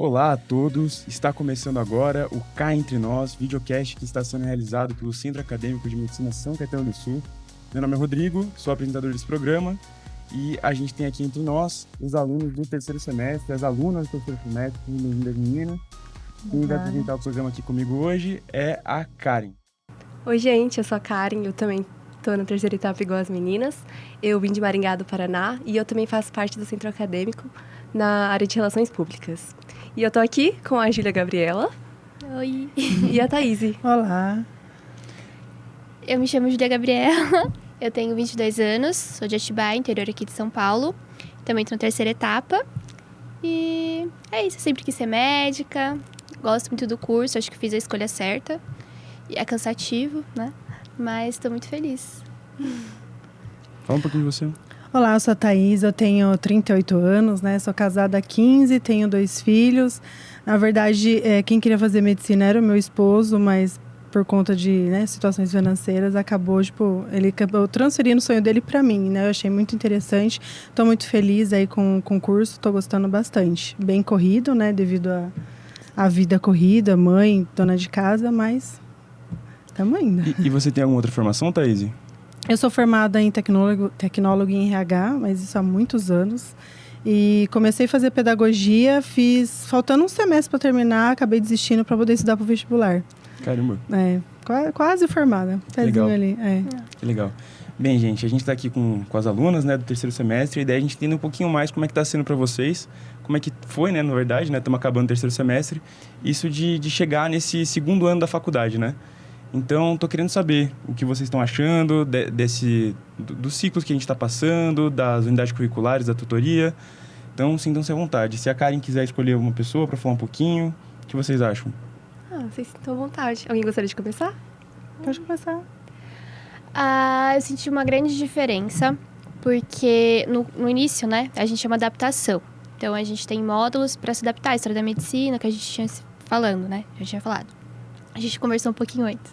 Olá a todos, está começando agora o Cá Entre Nós, videocast que está sendo realizado pelo Centro Acadêmico de Medicina São Caetano do Sul. Meu nome é Rodrigo, sou apresentador desse programa e a gente tem aqui entre nós os alunos do terceiro semestre, as alunas do terceiro semestre, das meninas. Quem vai apresentar o programa aqui comigo hoje é a Karen. Oi gente, eu sou a Karen, eu também estou na terceira etapa igual as meninas. Eu vim de Maringá do Paraná e eu também faço parte do Centro Acadêmico na área de Relações Públicas. E eu tô aqui com a Júlia Gabriela. Oi. E a Thaíse. Olá. Eu me chamo Júlia Gabriela, eu tenho 22 anos, sou de Atibaia, interior aqui de São Paulo. Também estou na terceira etapa. E é isso, eu sempre quis ser médica, gosto muito do curso, acho que fiz a escolha certa. E é cansativo, né? Mas estou muito feliz. Fala um pouquinho de você. Olá, eu sou a Thaís, eu tenho 38 anos, né? Sou casada há 15, tenho 2 filhos. Na verdade, quem queria fazer medicina era o meu esposo, mas por conta de situações financeiras, ele acabou transferindo o sonho dele para mim, né? Eu achei muito interessante, estou muito feliz aí com o concurso, estou gostando bastante. Bem corrido, né? Devido à vida corrida, mãe, dona de casa, mas estamos indo. E você tem alguma outra formação, Thaís? Eu sou formada em tecnólogo em RH, mas isso há muitos anos. E comecei a fazer pedagogia, faltando um semestre para terminar, acabei desistindo para poder estudar para o vestibular. Caramba. Quase formada. Legal. Ali. Que legal. Bem, gente, a gente está aqui com as alunas, né, do terceiro semestre. A ideia é a gente entender um pouquinho mais como é que está sendo para vocês, como é que foi, né, na verdade, né, estamos acabando o terceiro semestre, isso de chegar nesse segundo ano da faculdade, né? Então, estou querendo saber o que vocês estão achando dos ciclos que a gente está passando, das unidades curriculares, da tutoria. Então, sintam-se à vontade. Se a Karen quiser escolher uma pessoa para falar um pouquinho, o que vocês acham? Vocês estão à vontade. Alguém gostaria de começar? Pode começar. Eu senti uma grande diferença, porque no início, né, a gente é uma adaptação. Então, a gente tem módulos para se adaptar à história da medicina, que a gente tinha falando, né? Já tinha falado. A gente conversou um pouquinho antes.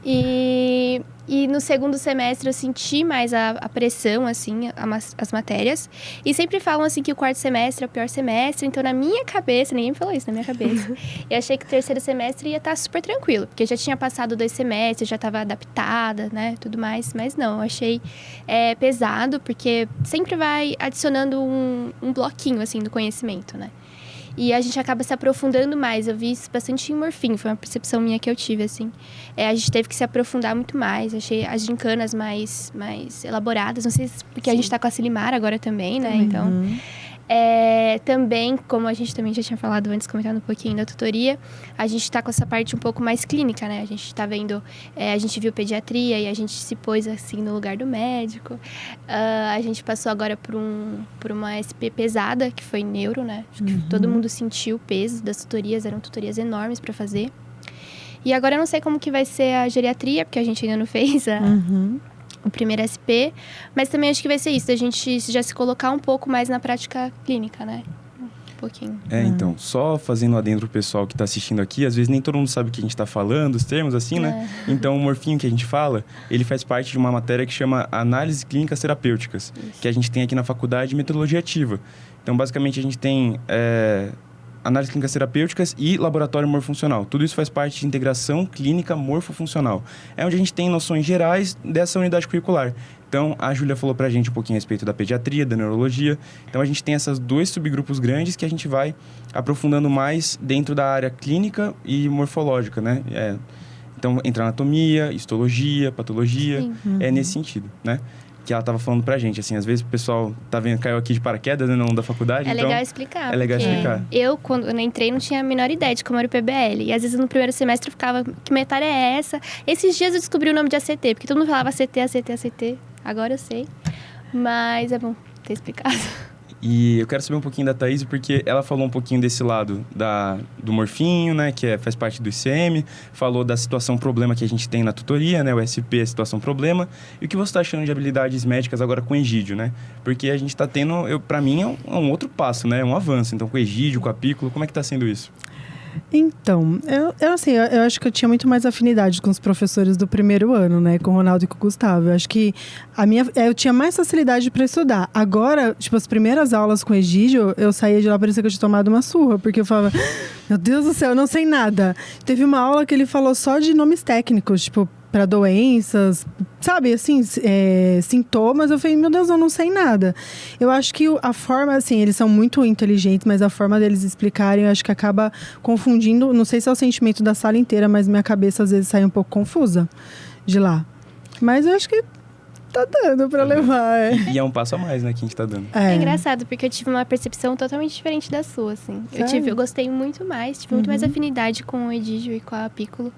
E no segundo semestre eu senti mais a pressão, assim, as matérias. E sempre falam, assim, que o quarto semestre é o pior semestre. Então, na minha cabeça, ninguém me falou isso na minha cabeça. Eu achei que o terceiro semestre ia estar super tranquilo. Porque já tinha passado 2 semestres, já estava adaptada, né, tudo mais. Mas não, eu achei pesado, porque sempre vai adicionando um bloquinho, assim, do conhecimento, né. E a gente acaba se aprofundando mais. Eu vi isso bastante em Morfim, foi uma percepção minha que eu tive, assim. A gente teve que se aprofundar muito mais. Achei as gincanas mais elaboradas. Não sei se porque a gente tá com a Silimar agora também, né? Então, também, como a gente também já tinha falado antes, comentando um pouquinho da tutoria, a gente tá com essa parte um pouco mais clínica, né? A gente tá vendo, a gente viu pediatria e a gente se pôs, assim, no lugar do médico. A gente passou agora por uma SP pesada, que foi neuro, né? Acho que todo mundo sentiu o peso das tutorias, eram tutorias enormes para fazer. E agora eu não sei como que vai ser a geriatria, porque a gente ainda não fez o primeiro SP, mas também acho que vai ser isso, a gente já se colocar um pouco mais na prática clínica, né? Um pouquinho. Então, só fazendo adentro pro pessoal que está assistindo aqui, às vezes nem todo mundo sabe o que a gente está falando, os termos assim, né? Então, o morfinho que a gente fala, ele faz parte de uma matéria que chama Análises Clínicas Terapêuticas, que a gente tem aqui na faculdade de Metodologia Ativa. Então, basicamente, a gente tem análises clínicas terapêuticas e laboratório morfofuncional. Tudo isso faz parte de integração clínica morfofuncional. É onde a gente tem noções gerais dessa unidade curricular. Então, a Júlia falou pra gente um pouquinho a respeito da pediatria, da neurologia. Então, a gente tem esses 2 subgrupos grandes que a gente vai aprofundando mais dentro da área clínica e morfológica, né? Então, entra anatomia, histologia, patologia. Sim. É nesse sentido, né? Que ela estava falando pra gente, assim, às vezes o pessoal tá vendo, caiu aqui de paraquedas, né, não da faculdade, É então... legal explicar. É legal explicar. Eu, quando eu entrei, não tinha a menor ideia de como era o PBL. E às vezes no primeiro semestre eu ficava, que matéria é essa? Esses dias eu descobri o nome de ACT, porque todo mundo falava ACT, ACT, ACT. Agora eu sei. Mas é bom ter explicado. E eu quero saber um pouquinho da Thaís, porque ela falou um pouquinho desse lado do morfinho, né, que faz parte do ICM, falou da situação problema que a gente tem na tutoria, né, o SP, a situação problema, e o que você está achando de habilidades médicas agora com Egídio, né? Porque a gente está tendo, para mim, é um outro passo, né, um avanço. Então, com Egídio, com Apículo, como é que está sendo isso? Então, eu acho que eu tinha muito mais afinidade com os professores do primeiro ano, né? Com o Ronaldo e com o Gustavo. Eu acho que eu tinha mais facilidade para estudar. Agora, tipo, as primeiras aulas com o Egídio, eu saía de lá, parecia que eu tinha tomado uma surra. Porque eu falava, meu Deus do céu, eu não sei nada. Teve uma aula que ele falou só de nomes técnicos, tipo, para doenças, sabe, assim, sintomas. Eu falei, meu Deus, eu não sei nada. Eu acho que a forma, assim, eles são muito inteligentes, mas a forma deles explicarem, eu acho que acaba confundindo. Não sei se é o sentimento da sala inteira, mas minha cabeça às vezes sai um pouco confusa de lá. Mas eu acho que tá dando pra levar, E é um passo a mais, né, que a gente tá dando. É engraçado, porque eu tive uma percepção totalmente diferente da sua, assim. Eu gostei muito mais, tive muito mais afinidade com o Egídio e com a Piccolo.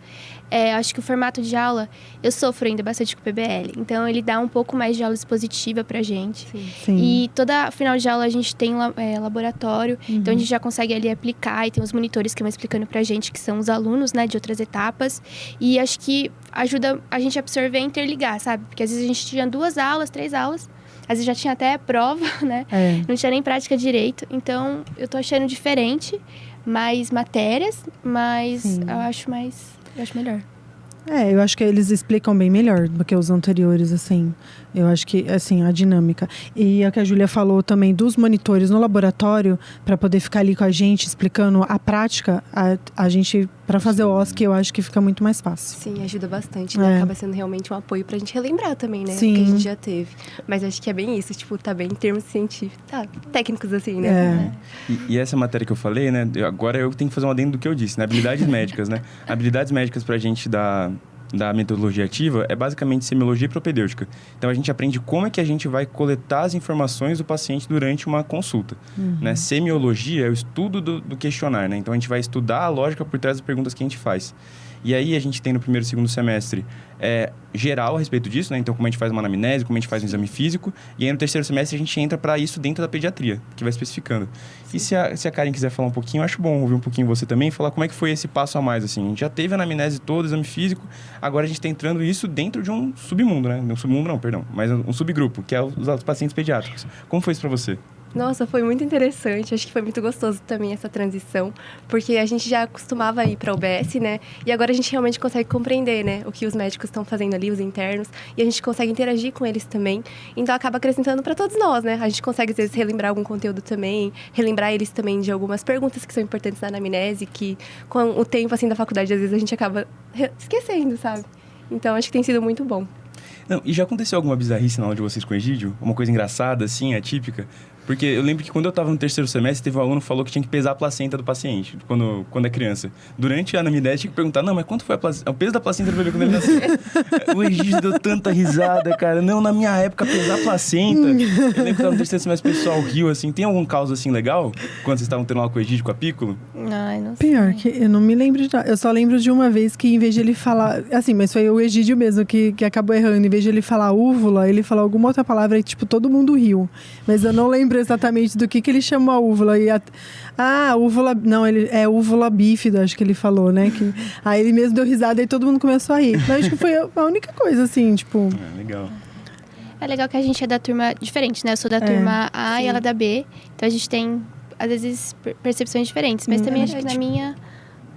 Acho que o formato de aula, eu sofro ainda bastante com o PBL. Então, ele dá um pouco mais de aula expositiva pra gente. Sim. E toda final de aula a gente tem laboratório. Então, a gente já consegue ali aplicar. E tem os monitores que vão explicando pra gente, que são os alunos, né, de outras etapas. E acho que ajuda a gente a absorver e interligar, sabe? Porque às vezes a gente tinha 2 aulas, 3 aulas. Às vezes já tinha até prova, né? Não tinha nem prática direito. Então, eu tô achando diferente. Mais matérias, mas eu acho melhor. Eu acho que eles explicam bem melhor do que os anteriores, assim. Eu acho que, assim, a dinâmica. E a que a Júlia falou também dos monitores no laboratório, para poder ficar ali com a gente, explicando a prática, a gente, para fazer o OSCE, eu acho que fica muito mais fácil. Sim, ajuda bastante, né? Acaba sendo realmente um apoio pra gente relembrar também, né? Sim. Que a gente já teve. Mas acho que é bem isso, tipo, tá bem em termos científicos, técnicos, assim, né? E essa matéria que eu falei, né? Agora eu tenho que fazer um adendo do que eu disse, né? Habilidades médicas, né? Habilidades médicas pra gente da metodologia ativa é basicamente semiologia e propedêutica. Então, a gente aprende como é que a gente vai coletar as informações do paciente durante uma consulta. Né? Semiologia é o estudo do questionário, né? Então, a gente vai estudar a lógica por trás das perguntas que a gente faz. E aí, a gente tem no primeiro e segundo semestre geral a respeito disso, né? Então, como a gente faz uma anamnese, como a gente faz um exame físico. E aí, no terceiro semestre, a gente entra para isso dentro da pediatria, que vai especificando. Sim. E se a Karen quiser falar um pouquinho, eu acho bom ouvir um pouquinho você também, falar como é que foi esse passo a mais, assim. A gente já teve a anamnese toda, exame físico, agora a gente está entrando isso dentro de um submundo, né? Um submundo não, perdão, mas um subgrupo, que é os pacientes pediátricos. Como foi isso para você? Nossa, foi muito interessante. Acho que foi muito gostoso também essa transição, porque a gente já costumava ir para a UBS, né? E agora a gente realmente consegue compreender, né? O que os médicos estão fazendo ali, os internos, e a gente consegue interagir com eles também. Então acaba acrescentando para todos nós, né? A gente consegue às vezes relembrar algum conteúdo também, relembrar eles também de algumas perguntas que são importantes na anamnese, que com o tempo assim da faculdade às vezes a gente acaba esquecendo, sabe? Então acho que tem sido muito bom. Não, e já aconteceu alguma bizarrice na aula de vocês com o Egídio? Uma coisa engraçada, assim, atípica? Porque eu lembro que quando eu estava no terceiro semestre, teve um aluno que falou que tinha que pesar a placenta do paciente, quando é criança. Durante a anamnese, tinha que perguntar, não, mas quanto foi o peso da placenta do bebê quando ele nasceu? O Egídio deu tanta risada, cara. Não, na minha época, pesar a placenta. Eu lembro que estava no terceiro semestre, o pessoal riu, assim. Tem algum caso, assim, legal? Quando vocês estavam tendo aula com o Egídio, com a Piccolo? Ai, não sei. Pior que eu não me lembro de nada. Eu só lembro de uma vez que, em vez de ele falar... Assim, mas foi o Egídio mesmo que acabou errando. Em vez de ele falar úvula, ele falou alguma outra palavra e, tipo, todo mundo riu. Mas eu não lembro exatamente do que ele chamou a úvula. Úvula... Não, ele é úvula bífida, acho que ele falou, né? Aí ele mesmo deu risada e todo mundo começou a rir. Mas acho que foi a única coisa, assim, tipo... Legal. É legal que a gente é da turma diferente, né? Eu sou da turma A e ela da B. Então, a gente tem, às vezes, percepções diferentes. Mas também acho que na minha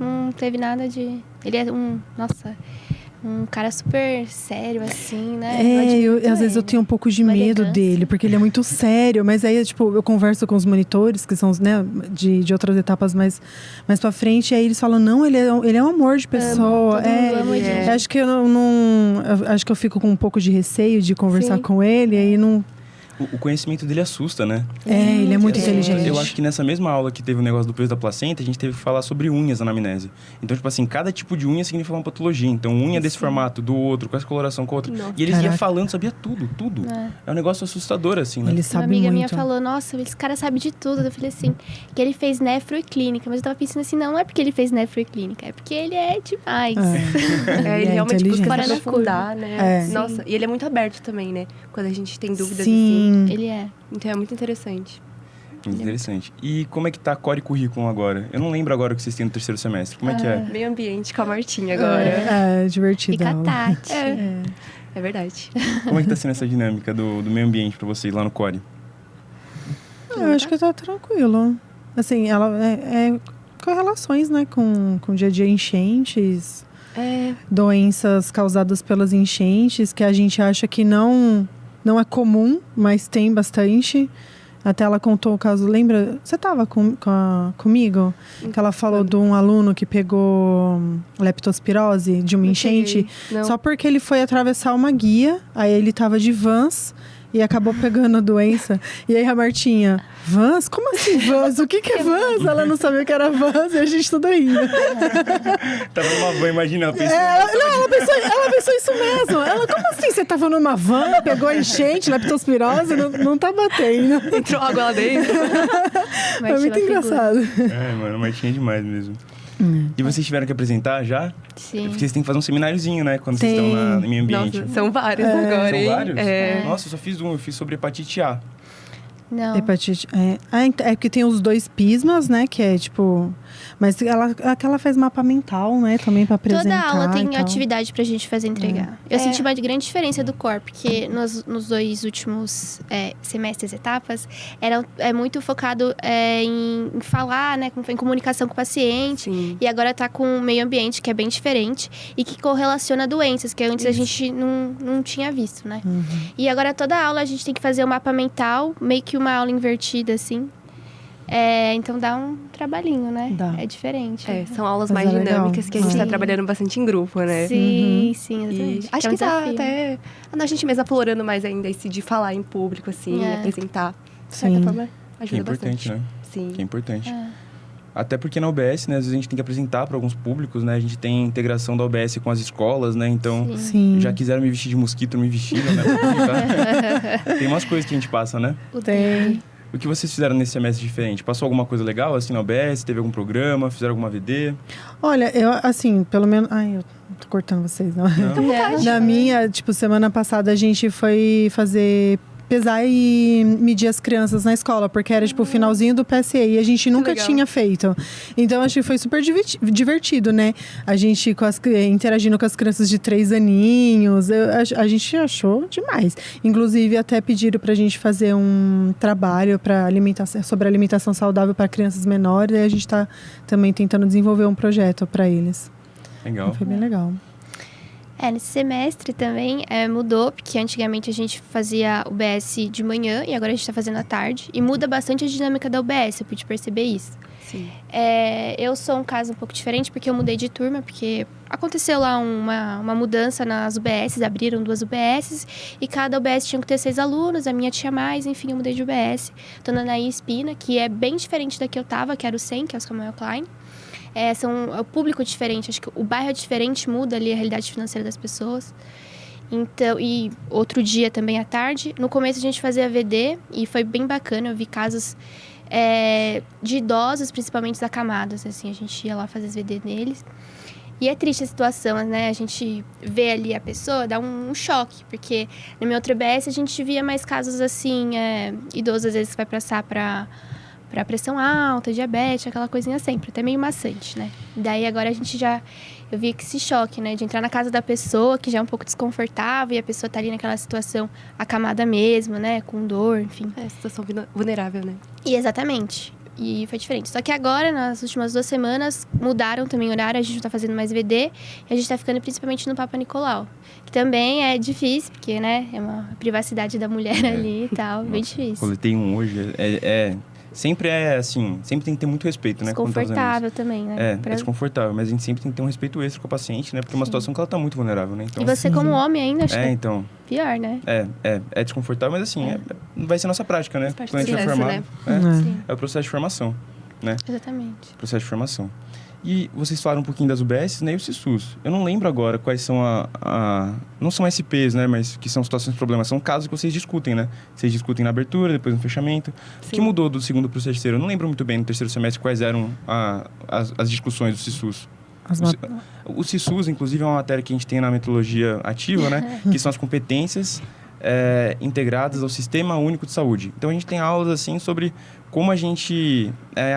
não teve nada de... Ele é um cara super sério, assim, né? Às vezes eu tenho um pouco de medo dele, porque ele é muito sério. Mas aí, tipo, eu converso com os monitores, que são, né, de outras etapas mais pra frente. E aí eles falam, não, ele é um amor de pessoa. Acho que acho que eu fico com um pouco de receio de conversar com ele. E aí não... O conhecimento dele assusta, né? Ele é muito inteligente. Eu acho que nessa mesma aula que teve o negócio do peso da placenta, a gente teve que falar sobre unhas na anamnese. Então, tipo assim, cada tipo de unha significa uma patologia. Então, unha desse formato, do outro, com essa coloração, com o outro. E eles iam falando, sabia tudo. É um negócio assustador, assim, né? Ele sabe uma amiga muito. minha falou, nossa, esse cara sabe de tudo. Eu falei assim, que ele fez nefro e clínica. Mas eu tava pensando assim, não é porque ele fez nefro e clínica, é porque ele é demais. Ele realmente busca Fora se da aprofundar, né? Nossa, e ele é muito aberto também, né? Quando a gente tem dúvidas, assim. Ele é. Então é muito interessante. Muito interessante. E como é que tá Core Curriculum agora? Eu não lembro agora o que vocês têm no terceiro semestre. Como é que é? Meio ambiente com a Martinha agora. É divertido. E com a Tati. É verdade. Como é que tá sendo essa dinâmica do meio ambiente pra vocês lá no Core? Eu acho que tá tranquilo. Assim, ela correlações, né, com o dia a dia, enchentes, doenças causadas pelas enchentes, que a gente acha que não é comum, mas tem bastante. Até ela contou o caso, lembra? Você estava comigo? Que ela falou de um aluno que pegou leptospirose de uma enchente. Só porque ele foi atravessar uma guia, aí ele estava de Vans e acabou pegando a doença. E aí a Martinha, Vans? Como assim Vans? O que é Vans? Ela não sabia o que era Vans e a gente tudo rindo. Tava numa van, imagina. Ela pensou isso mesmo. Ela, como assim? Você tava numa van, pegou a enchente, leptospirose? Não tá batendo. Entrou água lá dentro. É muito engraçado. Mano, Martinha é demais mesmo. E vocês tiveram que apresentar já? Sim. Porque vocês têm que fazer um semináriozinho, né? Quando vocês estão no meio ambiente. Nossa, são vários agora, São hein? vários? Nossa, eu só fiz um. Eu fiz sobre hepatite A. Não. Hepatite. É porque tem os 2 pismas, né? Que é tipo. Mas ela faz mapa mental, né? Também pra apresentar. Toda aula tem e tal. atividade pra gente fazer entregar. Eu senti uma grande diferença do corpo, porque nos 2 últimos semestres, etapas, é muito focado em falar, né? Em comunicação com o paciente. Sim. E agora tá com o meio ambiente, que é bem diferente. E que correlaciona doenças, que antes a gente não tinha visto, né? Uhum. E agora toda aula a gente tem que fazer o mapa mental, meio que uma aula invertida, assim. Então dá um trabalhinho, né? Dá. É diferente. São aulas Mas mais é legal. dinâmicas que a gente tá Sim. trabalhando bastante em gruro, né? Sim, Uhum. sim, E exatamente. acho é um que tá desafio. até a gente mesmo aflorando mais ainda esse de falar em público, assim, e apresentar. De certa Sim. forma, Que é ajuda importante, bastante. né? Sim. Que é importante. Até porque na UBS, né? Às vezes a gente tem que apresentar para alguns públicos, né? A gente tem integração da UBS com as escolas, né? Então, Sim. já quiseram me vestir de mosquito, não me vestiram, né? pra apresentar. Tem umas coisas que a gente passa, né? Tem. O que vocês fizeram nesse semestre diferente? Passou alguma coisa legal, assim, na UBS? Teve algum programa? Fizeram alguma VD? Olha, eu, assim, pelo menos. Ai, eu tô cortando vocês, não. Não? Na minha, tipo, semana passada a gente foi pesar e medir as crianças na escola, porque era tipo o finalzinho do PSE e a gente nunca legal. tinha feito. Então acho que foi super divertido, né? A gente interagindo com as crianças de 3 aninhos, a gente achou demais. Inclusive até pediram pra gente fazer um trabalho sobre alimentação saudável para crianças menores, e a gente tá também tentando desenvolver um projeto para eles. Legal. Foi bem legal. Nesse semestre também mudou, porque antigamente a gente fazia UBS de manhã e agora a gente tá fazendo à tarde. E muda bastante a dinâmica da UBS, eu pude perceber isso. Sim. Eu sou um caso um pouco diferente, porque eu mudei de turma, porque aconteceu lá uma mudança nas UBSs, abriram 2 UBSs, e cada UBS tinha que ter 6 alunos, a minha tinha mais, enfim, eu mudei de UBS. Tô na Anaí Espina, que é bem diferente da que eu tava, que era o SEM, que é o Samuel Klein. É o público diferente, acho que o bairro é diferente, muda ali a realidade financeira das pessoas. Então, e outro dia também à tarde, no começo a gente fazia VD e foi bem bacana, eu vi casos de idosos, principalmente acamados, assim, a gente ia lá fazer as VD neles. E é triste a situação, né? A gente vê ali a pessoa, dá um choque, porque na minha outra UBS a gente via mais casos assim, idosos às vezes que vai passar para pressão alta, diabetes, aquela coisinha sempre, até meio maçante, né? Daí agora eu vi que esse choque, né? De entrar na casa da pessoa, que já é um pouco desconfortável, e a pessoa tá ali naquela situação acamada mesmo, né? Com dor, enfim. Situação vulnerável, né? E exatamente. E foi diferente. Só que agora, nas últimas 2 semanas, mudaram também o horário, a gente não tá fazendo mais VD, e a gente tá ficando principalmente no Papa Nicolau. Que também é difícil, porque, né? É uma privacidade da mulher ali e tal, bem difícil. Coletei um hoje, sempre assim, sempre tem que ter muito respeito, né? quando tá usando Desconfortável isso. também, né? É desconfortável, mas a gente sempre tem que ter um respeito extra com a paciente, né? Porque é uma situação que ela tá muito vulnerável, né? Então, E você como homem ainda, acho que é então, pior, né? é desconfortável, mas assim, vai ser nossa prática, né? parte Quando a gente do vai processo, formar, né? Sim. é o processo de formação, né? Exatamente. Processo de formação. E vocês falaram um pouquinho das UBSs, né? E o CISUS. Eu não lembro agora quais são não são SPs, né? Mas que são situações de problema. São casos que vocês discutem, né? Vocês discutem na abertura, depois no fechamento. Sim. O que mudou do segundo para o terceiro? Eu não lembro muito bem no terceiro semestre quais eram as discussões do CISUS. O CISUS, inclusive, é uma matéria que a gente tem na metodologia ativa, né? Que são as competências integradas ao Sistema Único de Saúde. Então, a gente tem aulas, assim, sobre como a gente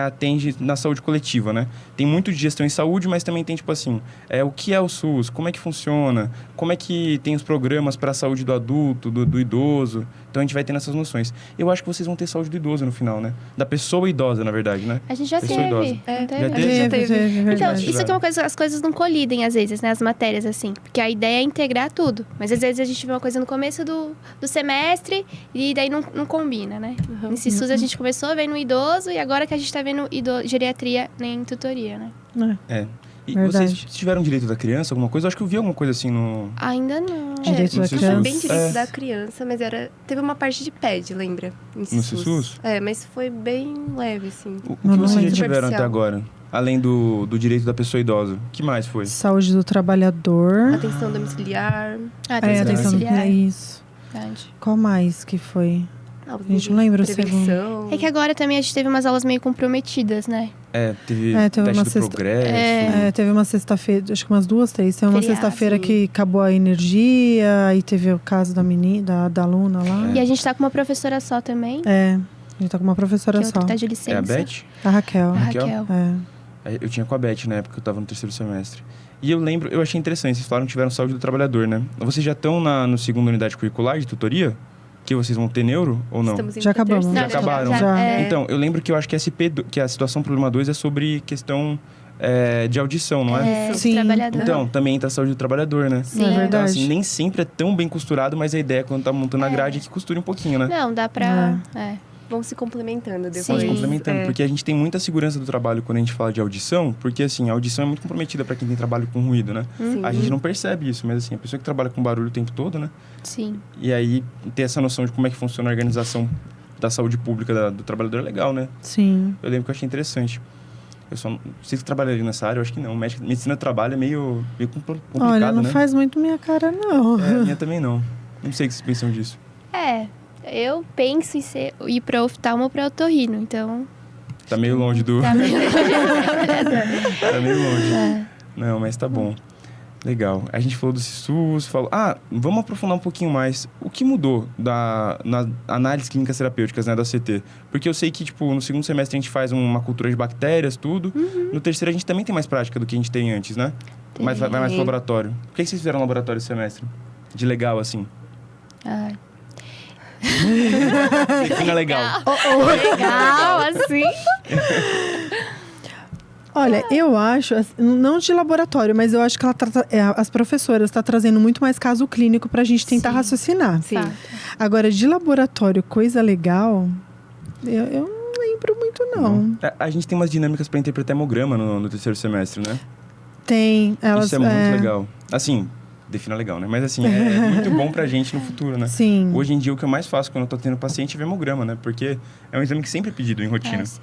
atende na saúde coletiva, né? Tem muito de gestão em saúde, mas também tem, tipo assim, o que é o SUS, como é que funciona, como é que tem os programas para a saúde do adulto, do idoso. Então, a gente vai tendo essas noções. Eu acho que vocês vão ter saúde do idoso no final, né? Da pessoa idosa, na verdade, né? A gente já Pessoa teve. idosa. Não teve? Já A gente teve? já teve. Então, verdade. isso aqui é uma coisa, as coisas não colidem às vezes, né? As matérias, assim. Porque a ideia é integrar tudo. Mas às vezes a gente vê uma coisa no começo do semestre e daí não combina, né? Nesse SUS a gente começou vendo idoso e agora que a gente tá vendo geriatria em tutoria, né? E Verdade. vocês tiveram direito da criança, alguma coisa? Eu acho que eu vi alguma coisa assim no... Ainda não. Direito no da SUS. Não foi criança. bem direito da criança, mas teve uma parte de PED, lembra? No SUS? Mas foi bem leve, assim. O que Não vocês já lembro. tiveram até Superficial. agora? Além do direito da pessoa idosa. O que mais foi? Saúde do trabalhador. Atenção domiciliar. Atenção Atenção domiciliar. é isso. Verdade. Qual mais que foi? Os A gente não lembra o prevenção. É que agora também a gente teve umas aulas meio comprometidas, né? Teve teve teste uma do sexta- progresso. Teve uma sexta-feira, acho que umas 2, 3. Teve uma Feriado, sexta-feira sim. que acabou a energia, aí teve o caso da menina, da aluna lá. E a gente tá com uma professora só também, A gente tá com uma professora que só. outra tá de É licença. a Beth? A Raquel. A Raquel? Raquel. É. Eu tinha com a Beth na época que eu tava no 3º semestre. E eu achei interessante, vocês falaram que tiveram saúde do trabalhador, né? Vocês já estão na segunda unidade curricular de tutoria? Que vocês vão ter neuro ou não? Estamos indo Já pra acabamos. terceira. Já acabaram? Já. Então, eu lembro que eu acho que que a situação problema 2 é sobre questão de audição, não é? É, Sim. trabalhador. Então, também entra a saúde do trabalhador, né? Sim. É Então, verdade. assim, nem sempre é tão bem costurado, mas a ideia quando tá montando a grade é que costure um pouquinho, né? Não, dá pra... Vão se complementando depois. Sim. Pode complementando, É. porque a gente tem muita segurança do trabalho quando a gente fala de audição, porque assim, a audição é muito comprometida para quem tem trabalho com ruído, né? Sim. A gente não percebe isso, mas assim, a pessoa que trabalha com barulho o tempo todo, né? Sim. E aí ter essa noção de como é que funciona a organização da saúde pública do trabalhador é legal, né? Sim. Eu lembro que eu achei interessante. Eu só não sei se trabalharia nessa área, eu acho que não. Medicina do trabalho é meio complicado, Olha, não né? faz muito minha cara, não. É, a minha também não. Não sei o que vocês pensam disso. Eu penso em ir pra oftalmo ou pra otorrino, então... Tá meio longe do... Tá meio... Tá meio longe. Não, mas tá bom. Legal. A gente falou do SUS, falou... vamos aprofundar um pouquinho mais. O que mudou na análise clínicas terapêuticas, né, da CT? Porque eu sei que, tipo, no 2º semestre a gente faz uma cultura de bactérias, tudo. No 3º a gente também tem mais prática do que a gente tem antes, né? Mas vai mais pro laboratório. Por que vocês fizeram laboratório esse semestre? De legal, assim. Ai. Defina legal. Legal, assim. Olha, eu acho, não de laboratório, mas eu acho que as professoras estão trazendo muito mais caso clínico pra gente tentar Sim. raciocinar. Sim. Tá. Agora, de laboratório, coisa legal, eu não lembro muito, não. A gente tem umas dinâmicas para interpretar hemograma no 3º semestre, né? Tem, elas... Isso é muito legal. Assim, defina legal, né? Mas assim, é muito bom pra gente no futuro, né? Sim. Hoje em dia, o que eu mais faço quando eu tô tendo paciente é ver hemograma, né? Porque é um exame que sempre é pedido em rotina. Sim.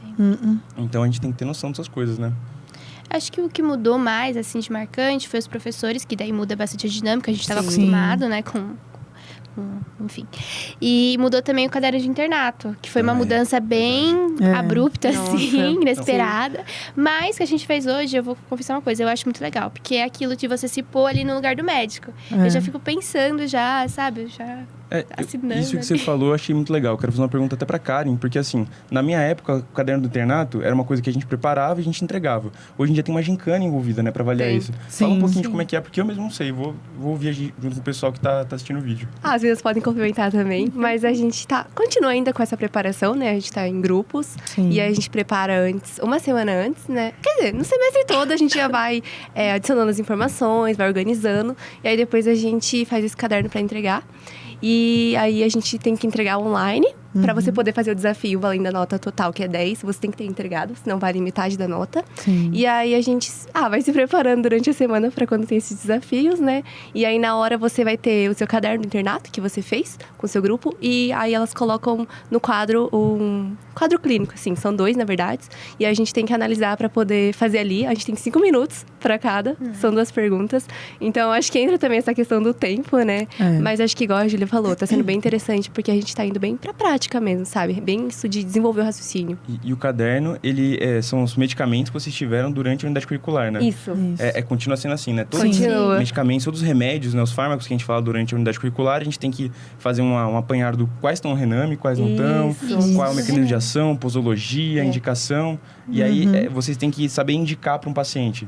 Então, a gente tem que ter noção dessas coisas, né? Acho que o que mudou mais, assim, de marcante foi os professores, que daí muda bastante a dinâmica. A gente estava Sim. acostumado, né, com... Enfim. E mudou também o caderno de internato, que foi uma Ah, é. mudança bem abrupta, Nossa. assim, inesperada. Mas que a gente fez hoje, eu vou confessar uma coisa, eu acho muito legal. Porque é aquilo de você se pôr ali no lugar do médico. Eu já fico pensando, sabe? Já assinando. Isso que você falou, eu achei muito legal. Eu quero fazer uma pergunta até pra Karen, porque assim, na minha época, o caderno do internato era uma coisa que a gente preparava e a gente entregava. Hoje em dia tem uma gincana envolvida, né, pra avaliar Tem. isso. Fala um Sim. pouquinho de como é que é, porque eu mesmo não sei. Vou ouvir junto com o pessoal que tá assistindo o vídeo. As meninas podem complementar também, mas a gente continua ainda com essa preparação, né? A gente tá em grupos Sim. e aí a gente prepara uma semana antes, né? Quer dizer, no semestre todo a gente já vai adicionando as informações, vai organizando e aí depois a gente faz esse caderno para entregar. E aí a gente tem que entregar online. Para você poder fazer o desafio valendo a nota total, que é 10, você tem que ter entregado, senão vale metade da nota. Sim. E aí a gente vai se preparando durante a semana para quando tem esses desafios, né? E aí na hora você vai ter o seu caderno do internato que você fez com o seu grupo. E aí elas colocam no quadro um quadro clínico, assim, são 2 na verdade. E a gente tem que analisar para poder fazer ali. A gente tem 5 minutos para cada, são 2 perguntas. Então acho que entra também essa questão do tempo, né? É. Mas acho que igual a Júlia falou, tá sendo bem interessante porque a gente tá indo bem pra prática prática mesmo, sabe? Bem isso de desenvolver o raciocínio. E o caderno, ele são os medicamentos que vocês tiveram durante a unidade curricular, né? Isso. Continua sendo assim, né? Todos Continua. os medicamentos, todos os remédios, né? Os fármacos que a gente fala durante a unidade curricular, a gente tem que fazer um apanhado do quais estão no Rename, quais não estão, Isso. qual é o mecanismo de ação, posologia, indicação. E aí, vocês têm que saber indicar para um paciente.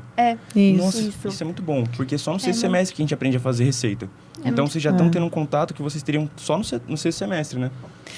Isso. Nossa, isso é muito bom, porque só no sexto semestre que a gente aprende a fazer receita. Então, vocês já estão tendo um contato que vocês teriam só no sexto semestre, né?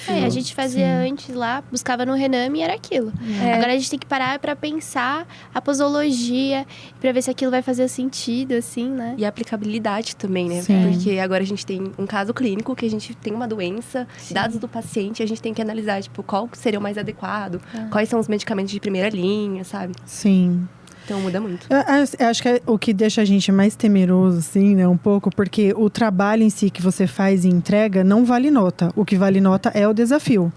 A gente fazia antes lá, buscava no Rename e era aquilo. Agora a gente tem que parar pra pensar a posologia, pra ver se aquilo vai fazer sentido, assim, né? E a aplicabilidade também, né? Sim. Porque agora a gente tem um caso clínico que a gente tem uma doença, dados do paciente, a gente tem que analisar, tipo, qual seria o mais adequado, quais são os medicamentos de primeira linha, sabe? Sim. Então muda muito. Eu acho que é o que deixa a gente mais temeroso, assim, né? Um pouco, porque o trabalho em si que você faz e entrega não vale nota. O que vale nota é o desafio.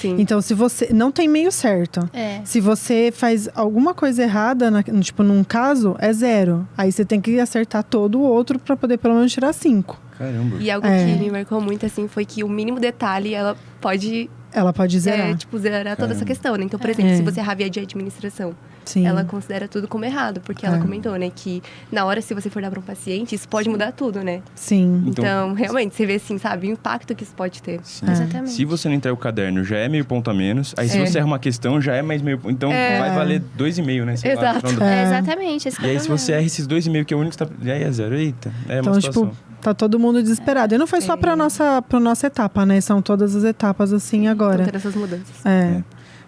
Sim. Então, se você... Não tem meio certo. Se você faz alguma coisa errada, tipo, num caso, é 0. Aí você tem que acertar todo o outro pra poder pelo menos tirar 5. Caramba. E algo que me marcou muito, assim, foi que o mínimo detalhe, ela pode zerar. zerar toda essa questão, né? Então, por exemplo, se você errar via de administração, Sim. ela considera tudo como errado. Porque ela comentou, né? Que na hora, se você for dar para um paciente, isso pode mudar tudo, né? Sim. Então, realmente, você vê, assim, sabe? O impacto que isso pode ter. Sim. Exatamente. Se você não entrega o caderno, já é meio ponto a menos. Aí, se você erra uma questão, já é mais meio... Então, vai valer 2,5, né? Sei lá, Exato. Exatamente. Esse que E é o aí, se problema. você erra esses 2,5, que é o único que tá... aí é 0. Eita, é Então, uma situação. tipo, tá todo mundo desesperado. E não foi só pra nossa etapa, né? São todas as etapas assim agora. Então, ter essas mudanças.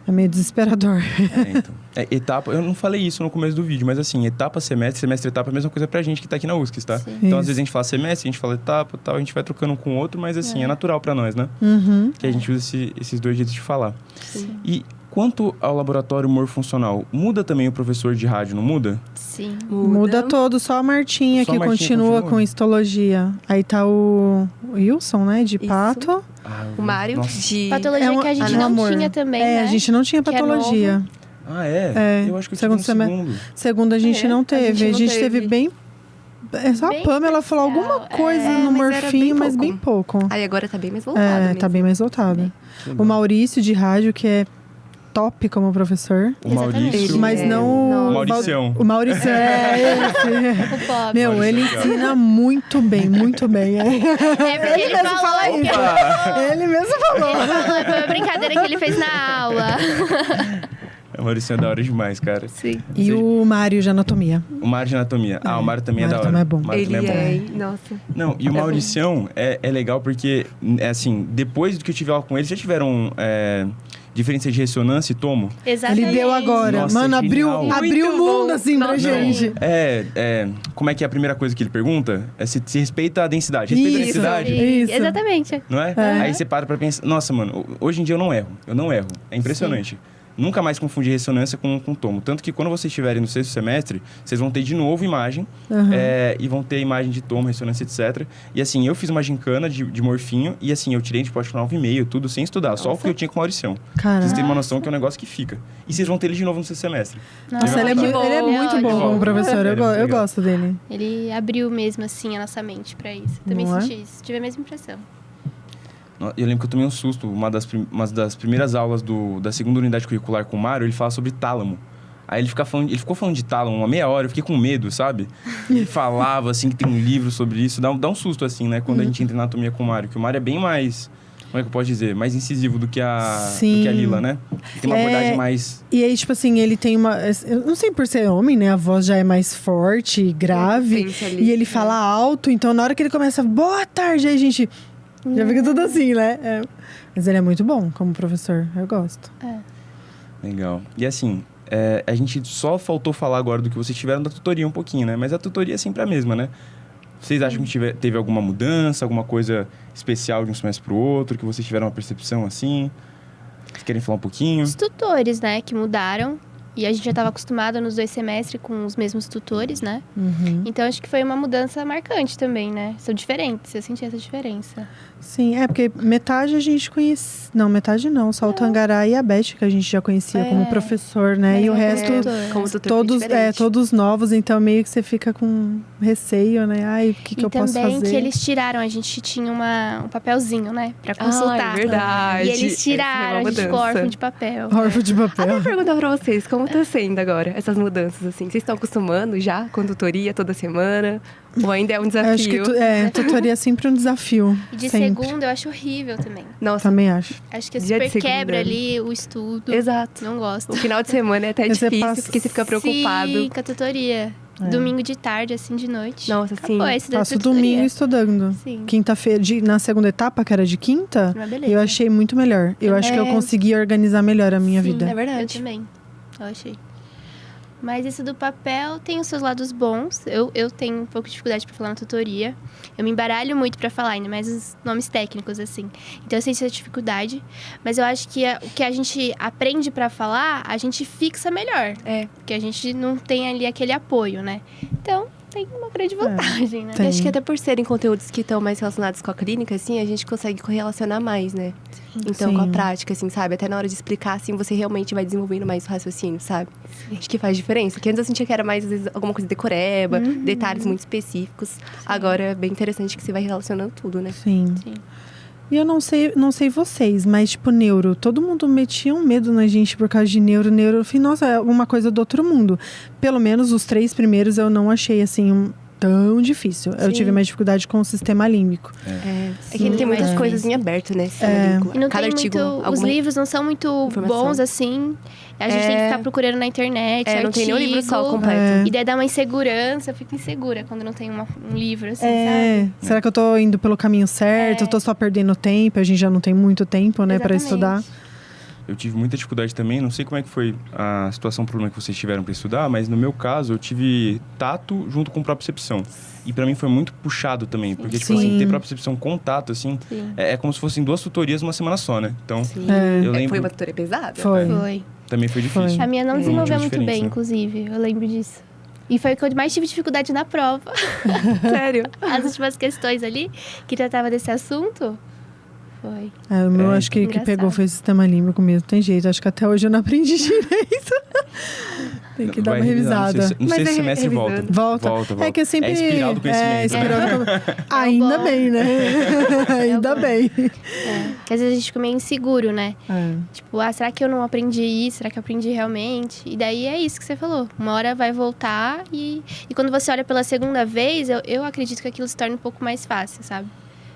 É meio desesperador. Então. Etapa, eu não falei isso no começo do vídeo, mas assim, etapa, semestre, etapa é a mesma coisa pra gente que tá aqui na USC, tá? Sim. Então, às vezes a gente fala semestre, a gente fala etapa, tal, a gente vai trocando um com o outro, mas assim, é natural pra nós, né? Que a gente usa esses dois jeitos de falar. Sim. E quanto ao laboratório humor-funcional, muda também o professor de rádio, não muda? Sim. Muda todo, só a Martinha Só que a Martinha continua continua? com histologia. Aí tá o Wilson, né, de Isso. pato. O Mário de... Patologia É um- que a gente um não amor. tinha também, né? A gente não tinha Que é patologia. novo. Ah, é? Eu acho que eu tive Segundo no semestre. segundo. Segundo a gente não teve. a gente não teve teve. bem... Só Bem a Pamela falou especial. alguma coisa no mas era morfinho, bem mas bem pouco. Aí agora tá bem mais voltado mesmo. Tá bem mais voltado. O Maurício de rádio, que é top como professor. O Maurício... Mas não... O Mauricião. O Maurício esse. O pobre. Meu, ele ensina muito bem, muito bem. É porque ele mesmo falou fala que... Opa! Ele mesmo falou. Ele falou, foi uma brincadeira que ele fez na aula. O Maurício é da hora demais, cara. Sim. E o Mário de anatomia. O Mário de anatomia. O Mário também é da hora. Mário também é bom. O Mário Ele também bom. Nossa. Não, e o bom. Mauricião é legal porque, assim, depois do que eu tive aula com ele, já tiveram diferença de ressonância e tomo? Exatamente. Ele deu agora. Nossa, Mano, abriu genial. o Muito mundo bom. assim pra Nossa. gente. Como é que é a primeira coisa que ele pergunta? É se respeita a densidade. Respeita a Isso. densidade, Isso. Exatamente. não é? Aí você para pra pensar, nossa, mano, hoje em dia eu não erro. É impressionante. Nunca mais confundir ressonância com tomo. Tanto que quando vocês estiverem no sexto semestre, vocês vão ter de novo imagem. E vão ter imagem de tomo, ressonância, etc. E assim, eu fiz uma gincana de morfinho. E assim, eu tirei de pote 9,5, tudo sem estudar. Só o que eu tinha com o Mauricião. Cara. Vocês têm uma noção que é um negócio que fica. E vocês vão ter ele de novo no sexto semestre. Nossa, ele é muito bom ótimo. como professor. Eu Legal. gosto dele. Ele abriu mesmo, assim, a nossa mente pra isso. Também Não é? senti isso. Tive a mesma impressão. Eu lembro que eu tomei um susto. Uma das primeiras aulas da segunda unidade curricular com o Mário, ele fala sobre tálamo. Aí ele ficou falando de tálamo uma meia hora, eu fiquei com medo, sabe? Ele falava, assim, que tem um livro sobre isso. Dá um susto, assim, né? Quando a gente entra em anatomia com o Mário. Que o Mário é bem mais... Como é que eu posso dizer? Mais incisivo do que a Lila, né? Tem uma abordagem mais... E aí, tipo assim, ele tem uma... Eu não sei por ser homem, né? A voz já é mais forte, grave. Ali, E ele fala alto. Então, na hora que ele começa... Boa tarde! Aí a gente... Já fica tudo assim, né? Mas ele é muito bom como professor. Eu gosto. Legal. E assim... a gente só faltou falar agora do que vocês tiveram da tutoria um pouquinho, né? Mas a tutoria é sempre a mesma, né? Vocês acham que teve alguma mudança, alguma coisa especial de um semestre pro outro, que vocês tiveram uma percepção assim? Vocês querem falar um pouquinho? Os tutores, né, que mudaram. E a gente já estava acostumada nos 2 semestres com os mesmos tutores, né? Então, acho que foi uma mudança marcante também, né? São diferentes, eu senti essa diferença. Sim, porque metade a gente conhece... Não, metade não. Só o Tangará e a Beth, que a gente já conhecia como professor, né? E o resto, como tutor todos novos. Então, meio que você fica com receio, né? Ai, o que eu posso fazer? E também que eles tiraram, a gente tinha um papelzinho, né? Pra consultar. É verdade. E eles tiraram, a gente ficou órfão de papel. Órfão de Até papel. perguntar pra vocês, como tá sendo agora essas mudanças, assim? Vocês estão acostumando já com tutoria toda semana? Ou ainda é um desafio? Acho que tutoria é sempre um desafio. E de sempre. segunda eu acho horrível também. Nossa, Também acho. Acho que Dia de super segunda. quebra ali o estudo. exato. Não gosto. O final de semana é até Você difícil, passa- porque você fica preocupado. Sim, com a tutoria. Domingo de tarde, assim, de noite. Nossa, sim. Acabou esse da Passo tutoria. domingo estudando. Sim. Quinta-feira, na segunda etapa, que era de quinta, Uma beleza. eu achei muito melhor. Eu acho que eu consegui organizar melhor a minha Sim, vida. É verdade. Eu também. Eu achei. Mas isso do papel tem os seus lados bons. Eu tenho um pouco de dificuldade pra falar na tutoria. Eu me embaralho muito pra falar, ainda mais os nomes técnicos, assim. Então eu sei essa dificuldade. Mas eu acho que o que a gente aprende pra falar, a gente fixa melhor. É. Porque a gente não tem ali aquele apoio, né? Então, tem uma grande vantagem, né? Tem. Eu acho que até por serem conteúdos que estão mais relacionados com a clínica, assim, a gente consegue correlacionar mais, né? Então, Sim. com a prática, assim, sabe? Até na hora de explicar, assim, você realmente vai desenvolvendo mais o raciocínio, sabe? Acho que faz diferença. Porque antes eu sentia que era mais, às vezes, alguma coisa decoreba, detalhes muito específicos. Agora é bem interessante que você vai relacionando tudo, né? Sim. Sim. E eu não sei vocês, mas tipo, neuro, todo mundo metia um medo na gente por causa de neuro. Eu falei, nossa, é uma coisa do outro mundo. Pelo menos os 3 primeiros eu não achei assim tão difícil. Eu tive mais dificuldade com o sistema límbico. É que ele tem muitas mais coisas em aberto, né? E não Cada tem artigo, muito... Os alguma livros não são muito informação. bons, assim. A gente tem que ficar procurando na internet, não tem nenhum livro só artigo. completo. E daí dá uma insegurança. Eu fico insegura quando não tem um livro, assim, É, sabe? será que eu tô indo pelo caminho certo? Eu tô só perdendo tempo? A gente já não tem muito tempo, né, pra Exatamente. estudar. Eu tive muita dificuldade também, não sei como é que foi a situação, o problema que vocês tiveram para estudar, mas no meu caso eu tive tato junto com propriocepção. E para mim foi muito puxado também, porque tipo assim, Sim. ter propriocepção com tato, assim, é como se fossem 2 tutorias numa semana só, né? Então, Sim. eu lembro... Foi uma tutoria pesada? Foi. Foi. Também foi difícil. A minha não Por desenvolveu motivos muito bem, diferentes, né? inclusive. Eu lembro disso. E foi o que eu mais tive dificuldade na prova. Sério? As últimas questões ali, que tratava desse assunto, foi. O meu É, acho que engraçado. pegou foi o sistema límbico mesmo, tem jeito. Acho que até hoje eu não aprendi direito. Tem que dar Vai uma revisar, revisada. No Mas sexto é semestre revisando. Volta. É que eu sempre... É espiral do conhecimento. espiral né? Ainda bom. bem, né? Ainda bom. bem. Porque às vezes a gente fica meio inseguro, né? É. Tipo, será que eu não aprendi isso? Será que eu aprendi realmente? E daí é isso que você falou. Uma hora vai voltar e quando você olha pela segunda vez, eu acredito que aquilo se torna um pouco mais fácil, sabe?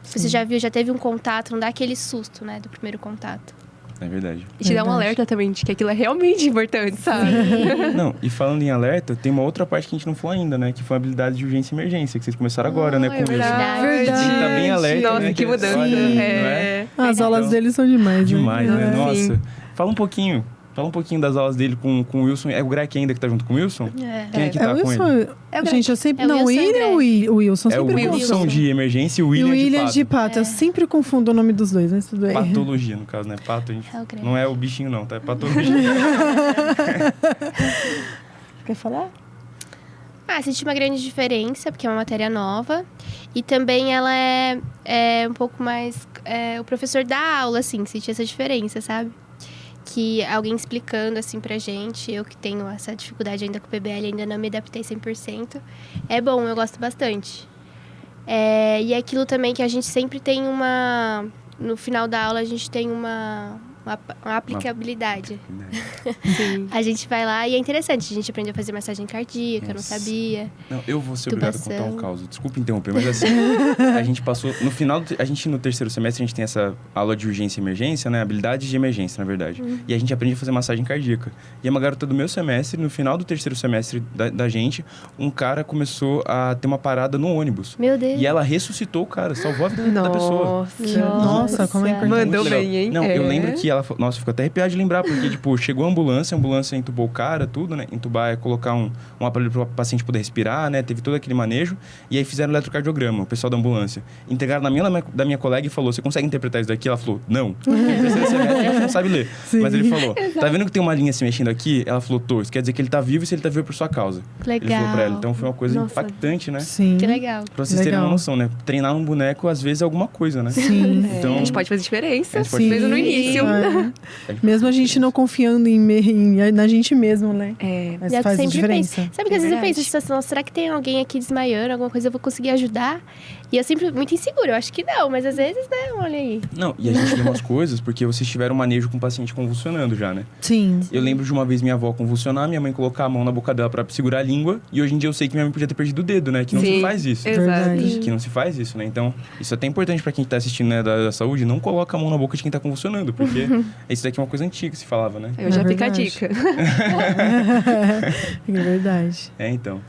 Você já viu, já teve um contato, não dá aquele susto, né? Do primeiro contato. É verdade. E te dá um Verdade. alerta também de que aquilo é realmente importante, sabe? Não, e falando em alerta, tem uma outra parte que a gente não falou ainda, né? Que foi a habilidade de urgência e emergência, que vocês começaram agora, né? Com o Wilson. verdade. Tem que estar bem alerta, Nossa, né? que mudança. Olha, Sim. não é? As aulas Então, deles são demais, Demais, né? Sim. Nossa. Fala um pouquinho das aulas dele com o Wilson. É o Greg ainda que tá junto com o Wilson? Quem é que tá o com ele? Wilson. É o Gente, eu sempre. É o não, o Wilson e William ou o Wilson? É o Sempre Wilson confundo. de emergência e o E o William William de pato. Eu sempre confundo o nome dos dois, mas tudo bem. Patologia, no caso, né? Pato, a gente... É o Greg. Não é o bichinho, não, tá? É patologia. Quer falar? Senti uma grande diferença, porque é uma matéria nova. E também ela é um pouco mais... o professor dá aula, assim, senti essa diferença, sabe? Que alguém explicando, assim, pra gente. Eu que tenho essa dificuldade ainda com o PBL, ainda não me adaptei 100%. É bom, eu gosto bastante. E é aquilo também que a gente sempre tem uma... No final da aula, a gente tem uma aplicabilidade. Sim. A gente vai lá e é interessante. A gente aprende a fazer massagem cardíaca, eu não Nossa. sabia. Não, eu vou ser obrigado a contar um Tubação. caos. Desculpa interromper, mas assim, a gente passou... No final, a gente no terceiro semestre, a gente tem essa aula de urgência e emergência, né? Habilidades de emergência, na verdade. E a gente aprende a fazer massagem cardíaca. E uma garota do meu semestre, no final do terceiro semestre da gente, um cara começou a ter uma parada no ônibus. Meu Deus. E ela ressuscitou o cara, salvou a vida da pessoa. Nossa, como é importante. Mandou Muito legal. bem, hein? Não, eu É. lembro que ela... Nossa, fico até arrepiado de lembrar, porque, tipo, chegou a ambulância entubou o cara, tudo, né? Entubar é colocar um aparelho para o paciente poder respirar, né? Teve todo aquele manejo. E aí fizeram o eletrocardiograma, o pessoal da ambulância. Entregaram da minha colega e falou, você consegue interpretar isso daqui? Ela falou, não. No terceiro semestre a gente não sabe ler. Sim. Mas ele falou, tá vendo que tem uma linha se mexendo aqui? Ela falou, tô, isso quer dizer que ele tá vivo e se ele tá vivo é por sua causa. Legal. Ele falou pra ela. Então foi uma coisa Nossa. impactante, né? Sim. Que legal. Pra vocês terem uma Legal. noção, né? Treinar um boneco, às vezes, é alguma coisa, né? Sim. Então, A gente pode fazer diferença. A gente pode Sim. Mesmo no início. É. Mesmo a gente não confiando na gente mesmo, né? Mas E é o que faz a sempre diferença. penso. Sabe que às vezes eu verdade. penso, situação, será que tem alguém aqui desmaiando, alguma coisa eu vou conseguir ajudar? E eu sempre muito insegura, eu acho que não, mas às vezes, né, olha aí. Não, e a gente lê umas coisas porque vocês tiveram manejo com o paciente convulsionando já, né? Sim. Eu lembro de uma vez minha avó convulsionar, minha mãe colocar a mão na boca dela pra segurar a língua. E hoje em dia eu sei que minha mãe podia ter perdido o dedo, né? Que não se Sim. faz isso. Exato. Verdade. Que não se faz isso, né? Então, isso é até importante pra quem tá assistindo, né, da saúde. Não coloca a mão na boca de quem tá convulsionando. Porque isso daqui é uma coisa antiga que se falava, né? Eu já fica a verdade. dica. É verdade. Então.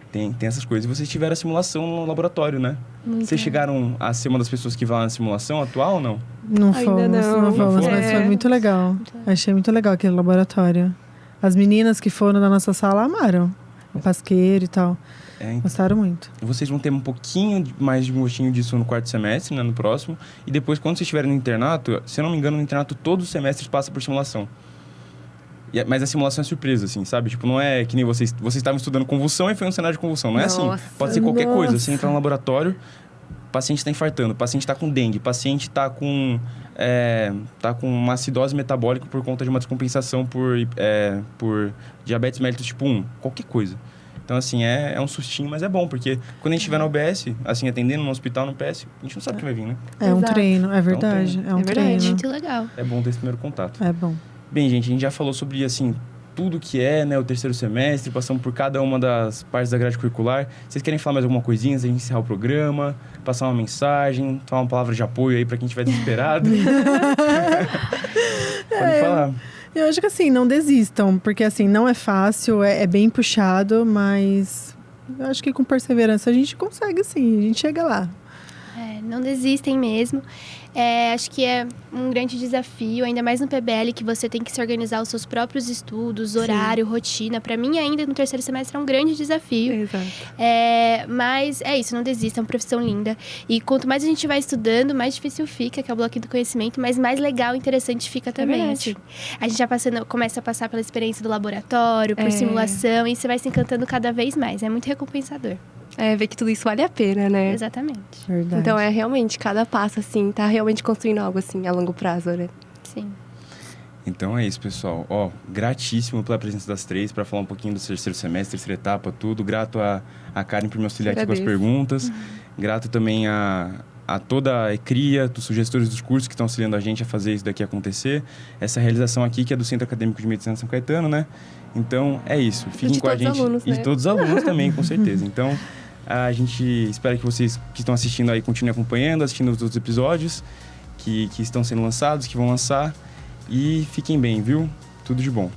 Tem essas coisas. E vocês tiveram a simulação no laboratório, né? Vocês chegaram a ser uma das pessoas que vão na simulação atual ou não? Não Ainda fomos, não. não fomos, Não mas foi? foi muito legal. Achei muito legal aquele laboratório. As meninas que foram da nossa sala amaram. O pasqueiro e tal. Gostaram muito. Vocês vão ter um pouquinho mais de gostinho disso no quarto semestre, né? No próximo. E depois, quando vocês estiverem no internato, se eu não me engano, no internato todos os semestres passa por simulação. Mas a simulação é surpresa, assim, sabe? Tipo, não é que nem vocês estavam estudando convulsão e foi um cenário de convulsão. Não é assim. Nossa. Pode ser qualquer coisa. Nossa. Você entra no laboratório, o paciente está infartando, o paciente está com dengue, o paciente está com uma acidose metabólica por conta de uma descompensação por diabetes mellitus tipo 1. Qualquer coisa. Então, assim, é um sustinho, mas é bom, porque quando a gente estiver na UBS, assim, atendendo no hospital, no PS, a gente não sabe o que vai vir, né? É um Exato. treino, é verdade. É um É verdade. treino. Muito legal. É bom ter esse primeiro contato. É bom. Bem, gente, a gente já falou sobre, assim, tudo que é, né, o terceiro semestre, passamos por cada uma das partes da grade curricular. Vocês querem falar mais alguma coisinha antes de encerrar o programa? Passar uma mensagem, falar uma palavra de apoio aí pra quem estiver desesperado? Pode falar. Eu acho que assim, não desistam, porque assim, não é fácil, é bem puxado, mas eu acho que com perseverança a gente consegue sim, a gente chega lá. Não desistem mesmo. Acho que é um grande desafio, ainda mais no PBL, que você tem que se organizar os seus próprios estudos, horário, rotina. Para mim, ainda no terceiro semestre, é um grande desafio. Exato. Mas é isso, não desista, é uma profissão linda. E quanto mais a gente vai estudando, mais difícil fica, que é o bloquinho do conhecimento, mas mais legal e interessante fica também. verdade. Assim. A gente já começa a passar pela experiência do laboratório, por simulação, e você vai se encantando cada vez mais. É muito recompensador. Ver que tudo isso vale a pena, né? Exatamente. Verdade. Então, realmente, cada passo, assim, tá realmente construindo algo, assim, a longo prazo, né? Sim. Então é isso, pessoal. Gratíssimo pela presença das três, para falar um pouquinho do terceiro semestre, terceira etapa, tudo. Grato a Karen por me auxiliar aqui com as Agradeço. perguntas. Grato também a toda a ECRIA, dos gestores dos cursos que estão auxiliando a gente a fazer isso daqui acontecer. Essa realização aqui, que é do Centro Acadêmico de Medicina de São Caetano, né? Então, é isso. Fiquem de com a todos os gente. alunos, E de né? todos os alunos também, com certeza. Então, a gente espera que vocês que estão assistindo aí continuem acompanhando, assistindo os outros episódios que estão sendo lançados, que vão lançar. E fiquem bem, viu? Tudo de bom.